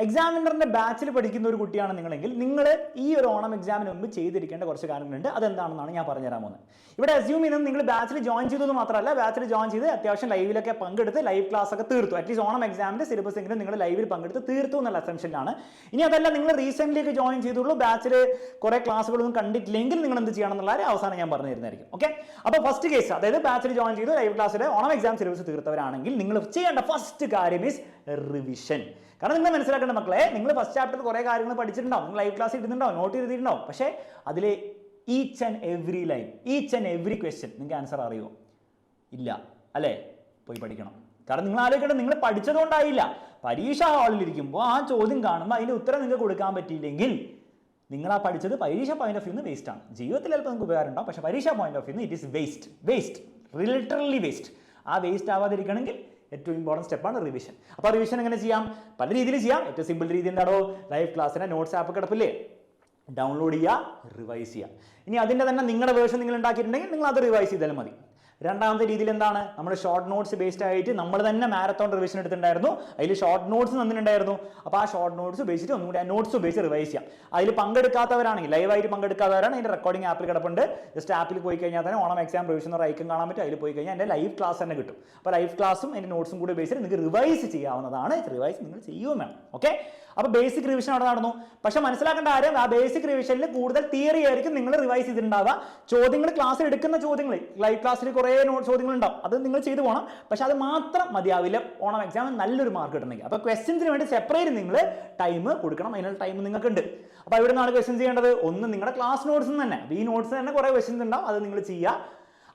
എക്സാമിനറിന്റെ ബാച്ചിൽ പഠിക്കുന്ന ഒരു കുട്ടിയാണ് നിങ്ങളെങ്കിൽ നിങ്ങൾ ഈ ഒരു ഓണം എക്സാമിന് മുമ്പ് ചെയ്തിരിക്കേണ്ട കുറച്ച് കാര്യങ്ങളുണ്ട്. അതെന്താണെന്നാണ് ഞാൻ പറഞ്ഞുതരാൻ പോകുന്നത്. ഇവിടെ അസ്യൂം ചെയ്യുന്നത് നിങ്ങൾ ബാച്ചിൽ ജോയിൻ ചെയ്തത് മാത്രമല്ല, ബാച്ചിൽ ജോയിൻ ചെയ്ത് അത്യാവശ്യം ലൈവിലൊക്കെ പങ്കെടുത്ത് ലൈവ് ക്ലാസ് ഒക്കെ തീർത്തു. അറ്റ്ലീസ്റ്റ് ഓണം എക്സാമിന്റെ സിലബസ് എങ്കിലും നിങ്ങൾ ലൈവിൽ പങ്കെടുത്ത് തീർത്തു എന്നുള്ള അസംഷനിലാണ്. ഇനി അതല്ല നിങ്ങൾ റീസെന്റ് ഒക്കെ ജോയിൻ ചെയ്തുള്ളൂ, ബാച്ചിൽ കുറെ ക്ലാസ്സുകളൊന്നും കണ്ടിട്ടില്ലെങ്കിൽ നിങ്ങൾ എന്ത് ചെയ്യണം എന്നുള്ള അവസാനം ഞാൻ പറഞ്ഞു തരുന്നതായിരിക്കും. ഓക്കെ, അപ്പോൾ ഫസ്റ്റ് കേസ്, അതായത് ബാച്ചിൽ ജോയിൻ ചെയ്തു ലൈവ് ക്ലാസ്സിൽ ഓണം എക്സാം സിലബസ് തീർത്തവരാണെങ്കിൽ നിങ്ങൾ ചെയ്യേണ്ട ഫസ്റ്റ് കാര്യം ഈസ് റിവിഷൻ. കാരണം നിങ്ങൾ മനസ്സിലാക്കേണ്ട മക്കളെ, നിങ്ങൾ ഫസ്റ്റ് ചാപ്റ്റർ കുറേ കാര്യങ്ങൾ പഠിച്ചിട്ടുണ്ടാവും, നിങ്ങൾ ലൈവ് ക്ലാസ് ഇടുന്നുണ്ടാവും, നോട്ട് ചെയ്തിട്ടുണ്ടാവും. പക്ഷേ അതിലെ each and every line, each and every question നിങ്ങൾക്ക് ആൻസർ അറിയുമോ? ഇല്ല അല്ലേ? പോയി പഠിക്കണം. കാരണം നിങ്ങൾ ആലോചിക്കേണ്ടത് നിങ്ങൾ പഠിച്ചതുകൊണ്ടായില്ല. പരീക്ഷ ഹാളിലിരിക്കുമ്പോൾ ആ ചോദ്യം കാണുമ്പോൾ അതിൻ്റെ ഉത്തരം നിങ്ങൾക്ക് കൊടുക്കാൻ പറ്റിയില്ലെങ്കിൽ നിങ്ങൾ ആ പഠിച്ചത് പരീക്ഷ പോയിന്റ് ഓഫ് വ്യൂ വേസ്റ്റ് ആണ്. ജീവിതത്തിൽ ചിലപ്പോൾ നിങ്ങൾക്ക് ഉപകാരം ഉണ്ടാവും, പക്ഷേ പരീക്ഷ point of view it is waste, literally waste. ആ വേസ്റ്റ് ആവാതിരിക്കണമെങ്കിൽ ഏറ്റവും ഇമ്പോർട്ടൻറ്റ് സ്റ്റെപ്പാണ് റിവിഷൻ. അപ്പോൾ റിവിഷൻ എങ്ങനെ ചെയ്യാം? പല രീതിയിൽ ചെയ്യാം. ഏറ്റവും സിമ്പിൾ രീതി എന്താണോ? ലൈവ് ക്ലാസ്സിനെ നോട്ട്സ് ആപ്പ് കിടപ്പില്ലേ, ഡൗൺലോഡ് ചെയ്യുക, റിവൈസ് ചെയ്യുക. ഇനി അതിൻ്റെ തന്നെ നിങ്ങളുടെ വേർഷൻ നിങ്ങൾ ഉണ്ടാക്കിയിട്ടുണ്ടെങ്കിൽ നിങ്ങൾ അത് റിവൈസ് ചെയ്താലും മതി. രണ്ടാമത്തെ രീതിയിൽ എന്താണ്? നമ്മൾ ഷോർട്ട് നോട്ട്സ് ബേസ്ഡ് ആയിട്ട് നമ്മൾ തന്നെ മാരത്തോൺ റിവിഷൻ എടുത്തിട്ടുണ്ടായിരുന്നു. അതിൽ ഷോർട്ട് നോട്ട്സ് തന്നിട്ടുണ്ടായിരുന്നു. അപ്പോൾ ആ ഷോർട്ട് നോട്ട്സ് ഉപയോഗിച്ചിട്ട് ഒന്നും കൂടി ആ നോട്ട്സ് ഉപയോഗിച്ച് റിവൈസ് ചെയ്യാം. അതിൽ പങ്കെടുക്കാത്തവരാണെങ്കിൽ, ലൈവായിട്ട് പങ്കെടുക്കാത്തവരാണ് അതിൻ്റെ റെക്കോർഡിംഗ് ആപ്പിൽ കിടപ്പുണ്ട്. ജസ്റ്റ് ആപ്പിൽ പോയി കഴിഞ്ഞാൽ തന്നെ ഓണം എക്സാം റിവിഷൻ ഒരു ഐക്കൺ കാണാൻ പറ്റും. അതിൽ പോയി കഴിഞ്ഞാൽ എൻ്റെ ലൈവ് ക്ലാസ് തന്നെ കിട്ടും. അപ്പോൾ ലൈവ് ക്ലാസ്സും അതിൻ്റെ നോട്ട്സും കൂടി ഉപയോഗിച്ചിട്ട് നിങ്ങൾക്ക് റിവൈസ് ചെയ്യാവുന്നതാണ്. റിവൈസ് നിങ്ങൾ ചെയ്യുകയും വേണം. ഓക്കെ, അപ്പോൾ ബേസിക് റിവിഷൻ അവിടെ നടന്നു. പക്ഷെ മനസ്സിലാക്കേണ്ട കാര്യം, ആ ബേസിക് റിവിഷനിൽ കൂടുതൽ തിയറി ആയിരിക്കും നിങ്ങൾ റിവൈസ് ചെയ്തിട്ടുണ്ടാവുക. ചോദ്യങ്ങൾ ക്ലാസ്സിൽ എടുക്കുന്ന ചോദ്യങ്ങൾ, ലൈവ് ക്ലാസ്സിൽ കുറേ ചോദ്യങ്ങൾ ഉണ്ടാവും, അത് നിങ്ങൾ ചെയ്തു പോകണം. പക്ഷെ അത് മാത്രം മതിയാവില്ല ഓണം എക്സാം നല്ലൊരു മാർക്ക് കിട്ടണമെങ്കിൽ. അപ്പോൾ ക്വസ്റ്റ്യൻസിന് വേണ്ടി സെപ്പറേറ്റ് നിങ്ങൾ ടൈം കൊടുക്കണം. അതിനുള്ള ടൈം നിങ്ങൾക്ക് ഉണ്ട്. അപ്പോൾ ഇവിടെ നിന്നാണ് ക്വസ്റ്റ്യൻസ് ചെയ്യേണ്ടത്? ഒന്ന് നിങ്ങളുടെ ക്ലാസ് നോട്ട്സ് തന്നെ, ഈ നോട്ട്സ് തന്നെ കുറേ ക്വസ്റ്റ്യൻസ് ഉണ്ടാവും, അത് നിങ്ങൾ ചെയ്യുക.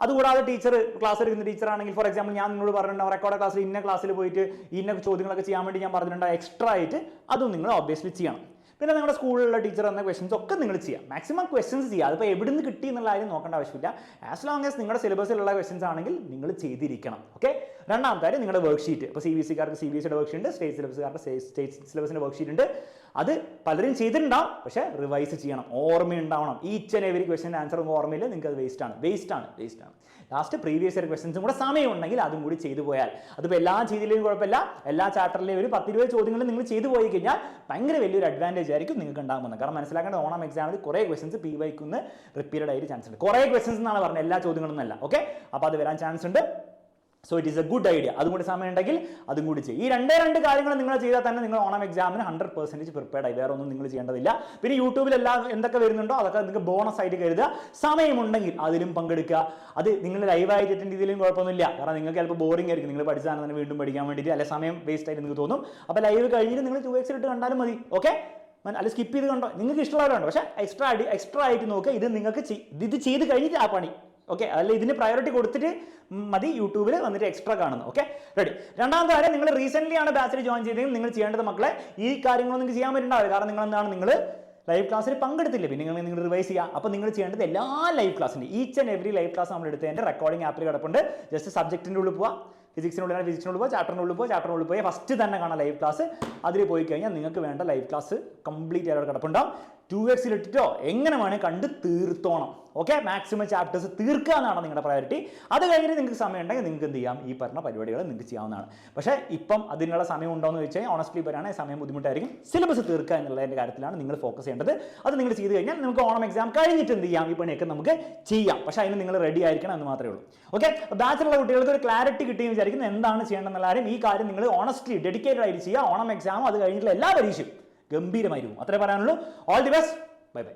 അതുകൂടാതെ ടീച്ചർ ക്ലാസ് എടുക്കുന്ന ടീച്ചർ ആണെങ്കിൽ, ഫോർ എക്സാമ്പിൾ ഞാൻ നിങ്ങളോട് പറഞ്ഞിട്ടുണ്ടാവും റെക്കോർഡ് ക്ലാസ്സിൽ ഇന്ന ക്ലാസ്സിൽ പോയിട്ട് ഇന്ന ചോദ്യങ്ങളൊക്കെ ചെയ്യാൻ വേണ്ടി ഞാൻ പറഞ്ഞിട്ടുണ്ടാവും, എക്സ്ട്രാ ആയിട്ട് അതും നിങ്ങൾ ഒബ്വിയസ്ലി ചെയ്യണം. പിന്നെ നിങ്ങളുടെ സ്കൂളിലുള്ള ടീച്ചർ എന്ന ക്വസ്റ്റൻസ് ഒക്കെ നിങ്ങൾ ചെയ്യാം. മാക്സിമം ക്വസ്റ്റൻസ് ചെയ്യുക. അതിപ്പോൾ എവിടെ നിന്ന് കിട്ടി എന്നുള്ള കാര്യം നോക്കേണ്ട ആവശ്യമില്ല. ആസ് ലോങ് ആസ് നിങ്ങളുടെ സിലബസിലുള്ള ക്വസ്റ്റൻസ് ആണെങ്കിൽ നിങ്ങൾ ചെയ്തിരിക്കണം. ഓക്കെ, രണ്ടാമത്തെ കാര്യം നിങ്ങളുടെ വർക്ക് ഷീറ്റ്. ഇപ്പോൾ CBSE-കാർക്ക് CBSE-യുടെ വർക്ക് ഷീറ്റ് ഉണ്ട്, സ്റ്റേറ്റ് സിലബസുകാർക്ക് സ്റ്റേറ്റ് സിലബസിൻ്റെ വർക്ക് ഷീറ്റ് ഉണ്ട്. അത് പലരും ചെയ്തിട്ടുണ്ടാവും, പക്ഷേ റിവൈസ് ചെയ്യണം, ഓർമ്മയുണ്ടാവണം. Each and every question answer ഒന്നും ഓർമ്മയില്ല, നിങ്ങൾക്ക് അത് വേസ്റ്റ് ആണ്. ലാസ്റ്റ് പ്രീവിയസ് ഇയർ ക്വസ്റ്റൻസും കൂടെ സമയം ഉണ്ടെങ്കിൽ അതും കൂടി ചെയ്തു പോയാൽ, അതിപ്പോൾ എല്ലാം ചെയ്തില്ലെങ്കിലും കുഴപ്പമില്ല, എല്ലാ ചാപ്റ്ററിലെയും ഒരു 10-20 ചോദ്യങ്ങൾ നിങ്ങൾ ചെയ്തു പോയി കഴിഞ്ഞാൽ ഭയങ്കര വലിയൊരു അഡ്വാൻറ്റേജ് ആയിരിക്കും നിങ്ങൾക്ക് ഉണ്ടാകുന്നത്. കാരണം മനസ്സിലാക്കേണ്ട, ഓണം എക്സാമിൽ കുറേ ക്വസ്റ്റൻസ് PYക്ക് റിപ്പീറ്റഡ് ആയിട്ട് ചാൻസ് ഉണ്ട്. കുറേ ക്വസ്റ്റൻസ് എന്നാണ് പറഞ്ഞത്, എല്ലാ ചോദ്യങ്ങളൊന്നും അല്ല. ഓക്കെ, അപ്പോൾ അത് വരാൻ ചാൻസ് ഉണ്ട്. So it is A good idea. അതും കൂടി സമയം ഉണ്ടെങ്കിൽ അതും കൂടി ചെയ്യും. ഈ രണ്ട് കാര്യങ്ങൾ നിങ്ങൾ ചെയ്താൽ തന്നെ നിങ്ങൾ ഓണം എക്സാമിന് 100% പ്രിപ്പയർഡ് ആയി. വേറെ ഒന്നും നിങ്ങൾ ചെയ്യേണ്ടതില്ല. പിന്നെ യൂട്യൂബിൽ എന്തൊക്കെ വരുന്നുണ്ടോ അതൊക്കെ നിങ്ങൾക്ക് ബോണസ് ആയിട്ട് കരുതുക. സമയമുണ്ടെങ്കിൽ അതിലും പങ്കെടുക്കുക. അത് നിങ്ങൾ ലൈവായിട്ട് അറ്റൻഡ് ചെയ്തതിലും കുഴപ്പമൊന്നുമില്ല. കാരണം നിങ്ങൾക്ക് ചിലപ്പോൾ ബോറിംഗ് ആയിരിക്കും, നിങ്ങൾ പഠിച്ചാൽ തന്നെ വീണ്ടും പഠിക്കാൻ വേണ്ടിയിട്ട്, അല്ലെ സമയം വേസ്റ്റ് ആയിട്ട് നിങ്ങൾക്ക് തോന്നും. അപ്പോൾ ലൈവ് കഴിഞ്ഞിട്ട് നിങ്ങൾ 2x ഇട്ട് കണ്ടാലും മതി. ഓക്കെ, അല്ല സ്കിപ്പ് ചെയ്ത് കണ്ടോ, നിങ്ങൾക്ക് ഇഷ്ടമുള്ളവരുണ്ട്. പക്ഷേ എക്സ്ട്രാ ആയിട്ട് നോക്കുക. ഇത് നിങ്ങൾക്ക് ഇത് ചെയ്ത് കഴിഞ്ഞിട്ട് ആ പണി. ഓക്കെ, അല്ല ഇതിന് പ്രയോറിറ്റി കൊടുത്തിട്ട് മതി യൂട്യൂബിൽ വന്നിട്ട് എക്സ്ട്രാ കാണുന്നത്. Okay, ready. രണ്ടാമത്തെ കാര്യം, നിങ്ങൾ റീസെന്റ് ആണ് ബാച്ചിൽ ജോയിൻ ചെയ്തെങ്കിൽ നിങ്ങൾ ചെയ്യേണ്ടത് മക്കളെ, ഈ കാര്യങ്ങളൊന്നും നിങ്ങൾക്ക് ചെയ്യാൻ പറ്റുന്നുണ്ടാവില്ല. കാരണം നിങ്ങൾ ലൈവ് ക്ലാസ്സിൽ പങ്കെടുത്തില്ല. പിന്നെ നിങ്ങൾ റിവൈസ് ചെയ്യുക. അപ്പോൾ നിങ്ങൾ ചെയ്യേണ്ടത് എല്ലാ ലൈവ് ക്ലാസ്സിൻ്റെ, each and every live class നമ്മൾ എടുത്തതിൻ്റെ റെക്കോർഡിംഗ് ആപ്പിൽ കിടപ്പുണ്ട്. ജസ്റ്റ് സബ്ജക്റ്റിൻ്റെ ഉള്ളിൽ പോവുക, ഫിസിക്സിനുള്ളിൽ പോവുക, ചാപ്റ്ററിനുള്ളിൽ പോയി ഫസ്റ്റ് തന്നെ കാണാം ലൈവ് ക്ലാസ്. അതിൽ പോയി കഴിഞ്ഞാൽ നിങ്ങൾക്ക് വേണ്ട ലൈവ് ക്ലാസ് കംപ്ലീറ്റ് ആയിട്ട് കിടപ്പുണ്ടാവും. 2x ഇട്ടിട്ടോ എങ്ങനെ വേണേൽ കണ്ട് തീർത്തോണം. ഓക്കെ, മാക്സിമം ചാപ്റ്റേഴ്സ് തീർക്കുക എന്നാണ് നിങ്ങളുടെ പ്രയോറിറ്റി. അത് കഴിഞ്ഞിട്ട് നിങ്ങൾക്ക് സമയം ഉണ്ടെങ്കിൽ നിങ്ങൾക്ക് എന്ത് ചെയ്യാം, ഈ പറഞ്ഞ പരിപാടികൾ നിങ്ങൾക്ക് ചെയ്യാവുന്നതാണ്. പക്ഷേ ഇപ്പം അതിനുള്ള സമയം ഉണ്ടോ എന്ന് വെച്ച് കഴിഞ്ഞാൽ ഓണസ്റ്റ്ലി പറയുകയാണെങ്കിൽ സമയം ബുദ്ധിമുട്ടായിരിക്കും. സിലബസ് തീർക്കുക എന്നുള്ളതിൻ്റെ കാര്യത്തിലാണ് നിങ്ങൾ ഫോക്കസ് ചെയ്യേണ്ടത്. അത് നിങ്ങൾ ചെയ്ത് കഴിഞ്ഞാൽ നമുക്ക് ഓണം എക്സാം കഴിഞ്ഞിട്ട് എന്ത് ചെയ്യാം, ഈ പണിയൊക്കെ നമുക്ക് ചെയ്യാം. പക്ഷേ അതിന് നിങ്ങൾ റെഡി ആയിരിക്കണം എന്ന് മാത്രമേ ഉള്ളൂ. ഓക്കെ, ബാച്ചിലുള്ള കുട്ടികൾക്ക് ഒരു ക്ലാരിറ്റി കിട്ടിയെന്ന് വിചാരിക്കുന്നു എന്താണ് ചെയ്യേണ്ടതെന്നുള്ള കാര്യം. ഈ കാര്യം നിങ്ങൾ ഓണസ്റ്റ്ലി ഡെഡിക്കേറ്റഡ് ആയിട്ട് ചെയ്യുക. ഓണം എക്സാമും അത് കഴിഞ്ഞിട്ടുള്ള എല്ലാ പരീക്ഷയും ഗംഭീരമായിരിക്കും. അത്രേ പറയാനുള്ളൂ. All the best. Bye bye.